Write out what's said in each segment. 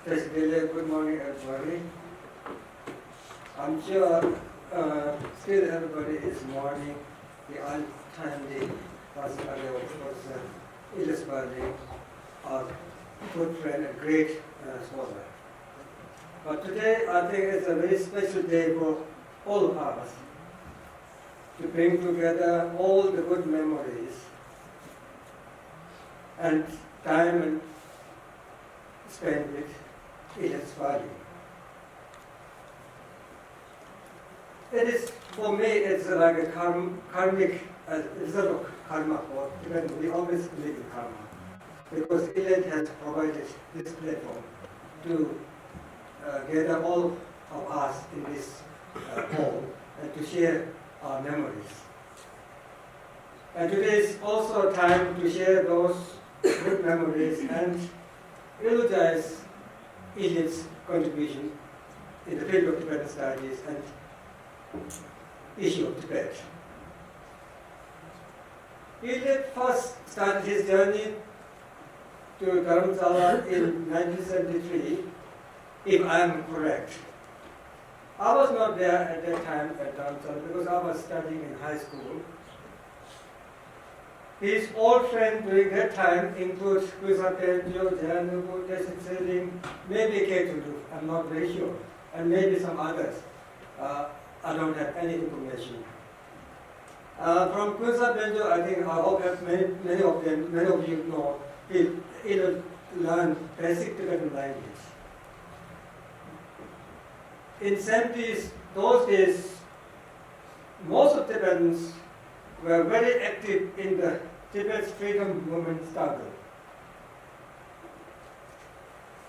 Good morning, everybody. I'm sure still everybody is mourning the untimely passing away of Professor Elliot Sperling, our good friend and great scholar. But today, I think it's a very special day for all of us to bring together all the good memories and time spent with Elliot Sperling. It is, for me, it's like a karmic result of karma. We always believe in karma, because Elliot has provided this platform to gather all of us in this hall and to share our memories. And today is also a time to share those good memories and eulogize Elliot's contribution in the field of Tibetan studies and issue of Tibet. Elliot first started his journey to Dharamsala in 1973, if I am correct. I was not there at that time at Dharamsala because I was studying in high school. His old friends during that time include Kusapenjo, Jayanubu, Sperling, maybe Ketulu, I'm not very sure, and maybe some others. I don't have any information. From Kusapenjo, I think I hope that many of you know, he learned basic Tibetan language. In 70s, those days, most of Tibetans were very active in the Tibet's freedom movement struggle.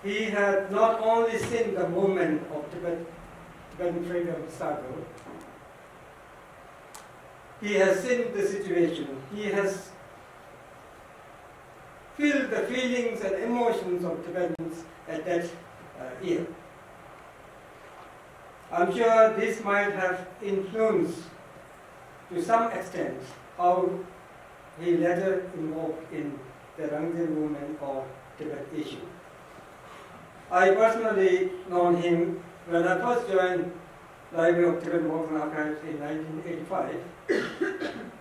He had not only seen the movement of Tibetan freedom struggle, he has seen the situation. He has felt the feelings and emotions of Tibetans at that era. I'm sure this might have influenced to some extent how he later involved in the Rangzhen movement or Tibet issue. I personally known him when I first joined Library of Tibetan Books and Archives in 1985.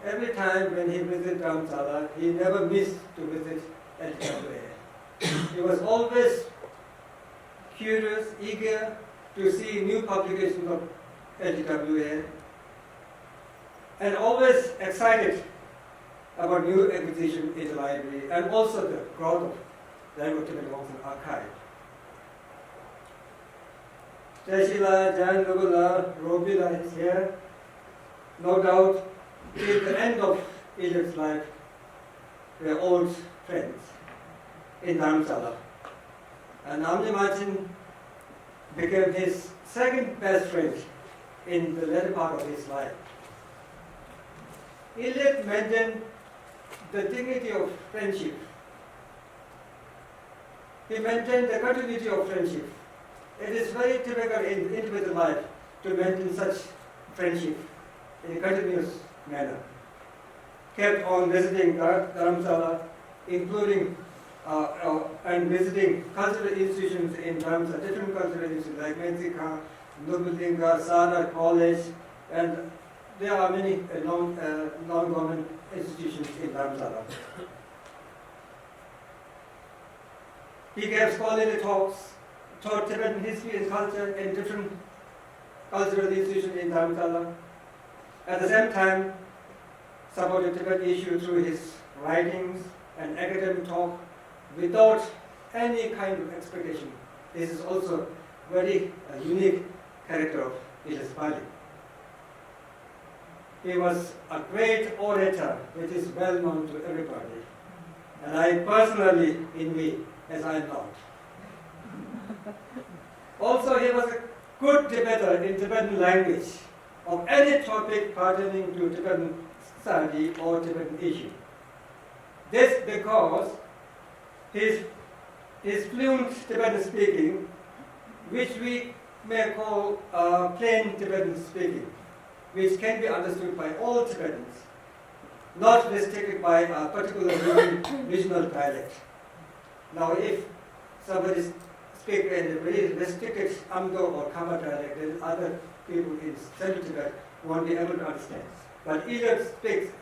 Every time when he visited Dharamsala, he never missed to visit LWA. He was always curious, eager to see new publications of LWA, and always excited about new acquisition in the library and also the growth of Library of Tibetan Books and Archive. Jashila, Jan Lugula, Robila is here. No doubt, till the end of Elliot's life, we are old friends in Dharamsala. And Amni Martin became his second best friend in the latter part of his life. Elliot maintained the dignity of friendship. He maintained the continuity of friendship. It is very typical in Tibetan life to maintain such friendship in a continuous manner. Kept on visiting Dharamsala, including and visiting cultural institutions in Dharamsala, different cultural institutions like Mensika, Nubulinga, Sara College, and there are many non-government institutions in Dharamsala. He gave scholarly talks, taught Tibetan history and culture in different cultural institutions in Dharamsala. At the same time, supported Tibetan issue through his writings and academic talk without any kind of expectation. This is also very unique character of Elliot Sperling. He was a great orator, which is well known to everybody. And I personally envy, as I am not. Also, he was a good debater in Tibetan language of any topic pertaining to Tibetan study or Tibetan issue. This because his fluent Tibetan speaking, which we may call plain Tibetan speaking, which can be understood by all Tibetans, not restricted by a particular regional dialect. Now, if somebody speak in a very restricted Amdo or Khmer dialect, then other people in Central Tibet won't be able to understand. But Elliot speaks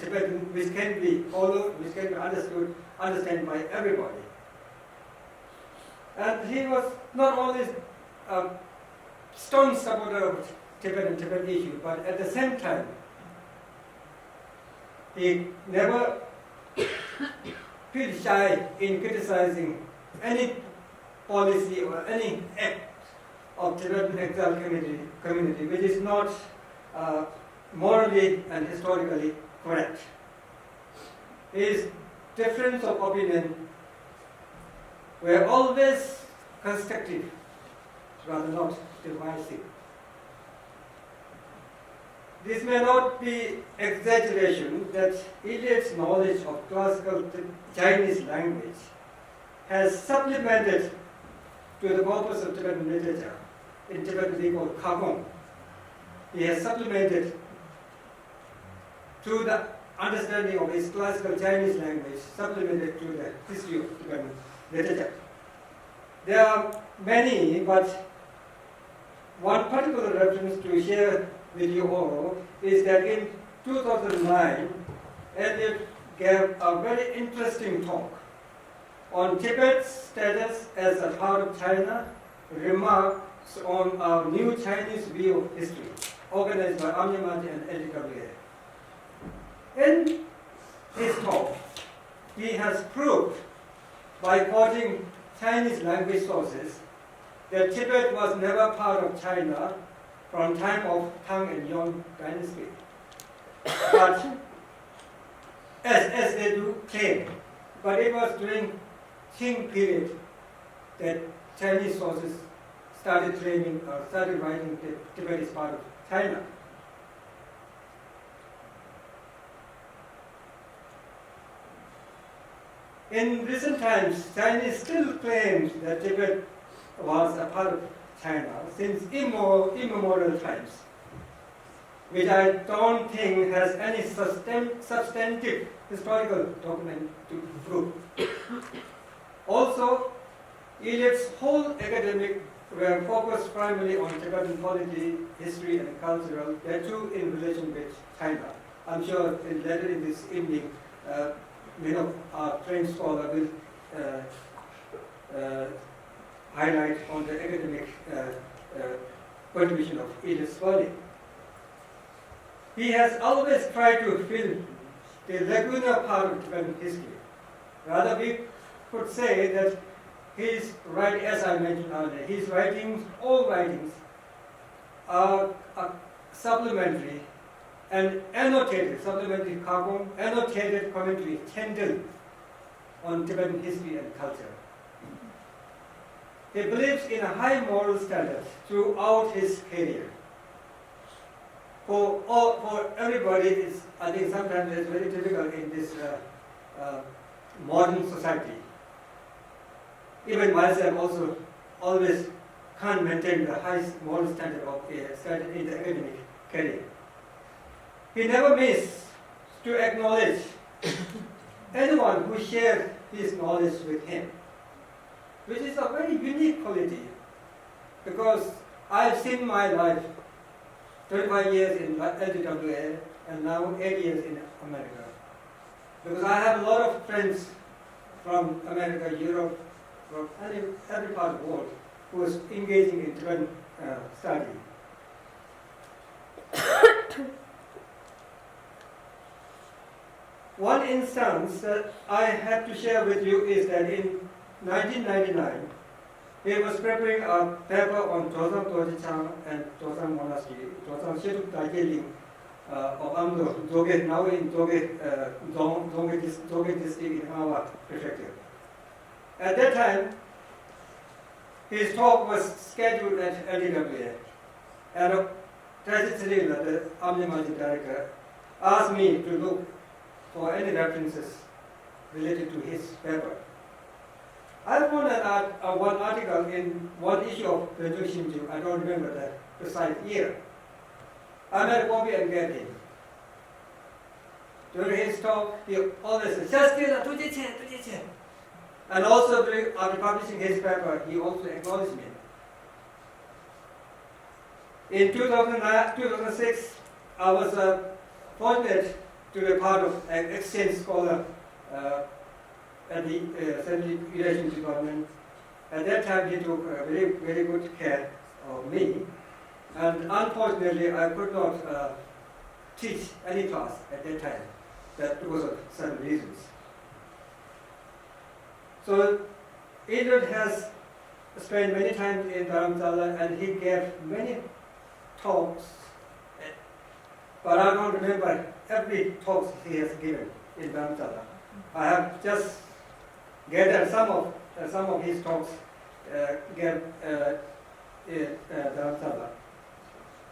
Tibetan which can be followed, which can be understood by everybody. And he was not only a strong supporter of Tibetan issue, but at the same time, he never feel shy in criticizing any policy or any act of Tibetan exile community which is not morally and historically correct. His difference of opinion were always constructive, rather not divisive. This may not be exaggeration that Elliot's knowledge of classical Chinese language has supplemented to the corpus of Tibetan literature. In Tibetan we call Kagong. He has supplemented to the understanding of his classical Chinese language, supplemented to the history of Tibetan literature. There are many, but one particular reference to share with you all is that in 2009, Elliot gave a very interesting talk on Tibet's status as a part of China, remarks on our new Chinese view of history, organized by Amnyamati and LWA. In his talk, he has proved by quoting Chinese language sources that Tibet was never part of China from time of Tang and Yong dynasty. But as they do claim, but it was during Qing period that Chinese sources started claiming or started writing that Tibet is part of China. In recent times, China still claims that Tibet was a part of China since immemorial times, which I don't think has any substantive historical document to prove. Also, Elliot's whole academic were focused primarily on Tibetan polity, history, and cultural, that too in relation with China. I'm sure later in this evening, our trained scholar will highlight on the academic contribution of Elliot Sperling. He has always tried to fill the lacunar part of Tibetan history. Rather, we could say that his writing, as I mentioned earlier, his writings, all writings, are supplementary and annotated, supplementary Kagong, annotated commentary, Kendall, on Tibetan history and culture. He believes in a high moral standard throughout his career. For everybody, I think sometimes it's very difficult in this modern society. Even myself also always can't maintain the highest moral standard of in the academic career. He never missed to acknowledge anyone who shared his knowledge with him, which is a very unique quality, because I've seen my life 25 years in LWA and now 8 years in America. Because I have a lot of friends from America, Europe, from every part of the world who is engaging in Tibetan study. One instance that I have to share with you is that in 1999, he was preparing a paper on Lobsang Shastri and Lobsang Monastery, Lobsang Shastri of Amdo, Doge, now in Doge district in Hawa prefecture. At that time, his talk was scheduled at LWA, and Tracy Cyrilla, the Amnyamati director, asked me to look for any references related to his paper. I found one article in one issue of the Shinju, I don't remember the precise year. I made a copy and gave him. During his talk, he always said, Shastri, And also, after publishing his paper, he also acknowledged me. In 2006, I was fortunate to be part of an exchange scholar at the Assembly Relations Department. At that time, he took very, very good care of me. And unfortunately, I could not teach any class at that time. That because of certain reasons. So, Elliot has spent many times in Dharamsala and he gave many talks, but I don't remember every talk he has given in Dharamsala. I have just gathered some of his talks gave in Dharamsala.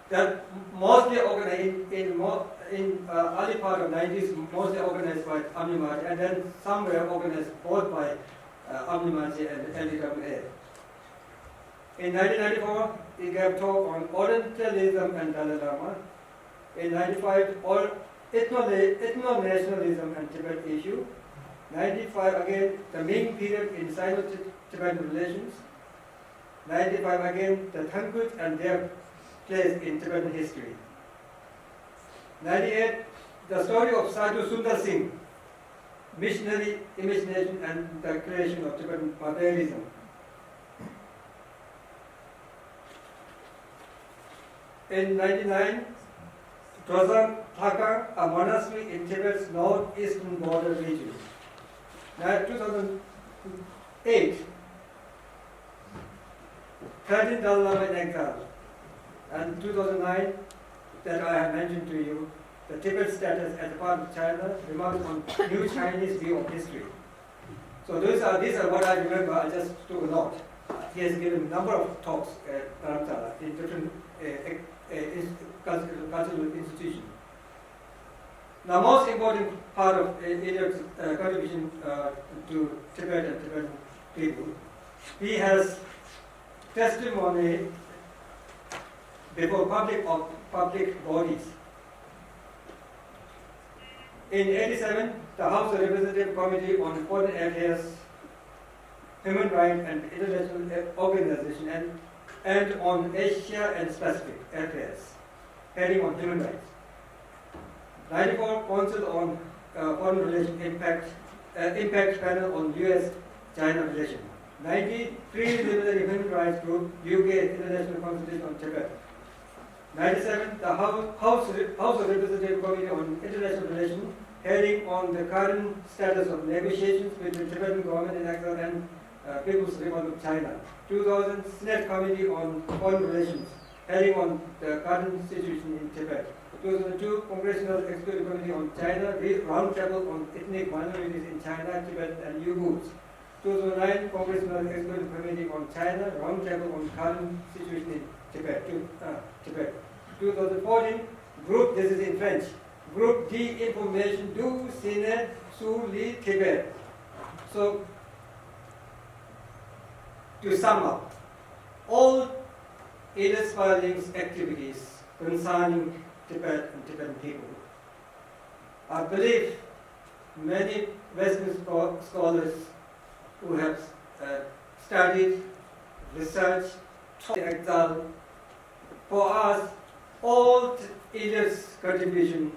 That mostly organized in early part of 90s, mostly organized by Amnimaji, and then some were organized both by Amnimaji and LDWA. In 1994, he gave talk on Orientalism and Dalai Lama. In 95, ethno-nationalism and Tibet issue. 95 again, the Ming period in Sino-Tibetan relations. 95 again, the Thangkut and their place in Tibetan history. 98, the story of Sadhu Sundar Singh, missionary imagination and the creation of Tibetan barbarism. In 99, Lobsang Shastri, a monastery in Tibet's northeastern border region. Now, 2008, 13 Dalai Lama in exile. And 2009, that I have mentioned to you, the Tibet status as a part of China, remarks on new Chinese view of history. So these are what I remember. I just took a note. He has given a number of talks at Dharamsala in different cultural institutions. Now, most important part of Elliot's contribution to Tibet and Tibetan people, he has testimony before public bodies. In 87, the House of Representative Committee on Foreign Affairs, Human Rights and International Organization and on Asia and Pacific Affairs, heading on human rights. 94, Council on Foreign Relations Impact Panel on U.S.-China relations. 90, Preliminary Human Rights Group, UK International Consultation on Tibet. 97, the House of Representative Committee on International Relations, heading on the current status of negotiations between Tibetan government in exile and People's Republic of China. 2000, Senate Committee on Foreign Relations, heading on the current situation in Tibet. 2002, Congressional Executive Committee on China, Roundtable on Ethnic Minorities in China, Tibet and Uyghurs. 2009, Congressional Executive Committee on China, Roundtable on current situation in Tibet. 2014, Group, this is in French, Group D Information du Sénat sur le Tibet. So, to sum up, all Elliot Sperling's activities concerning Tibet and Tibetan people, I believe many Western scholars who have studied, researched, taught exile, for us, all Elliot's contribution,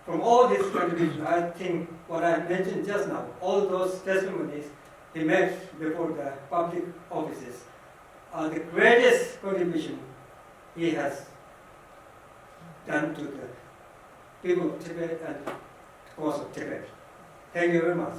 from all his contribution, I think what I mentioned just now, all those testimonies he made before the public offices are the greatest contribution he has done to the people of Tibet and the cause of Tibet. Thank you very much.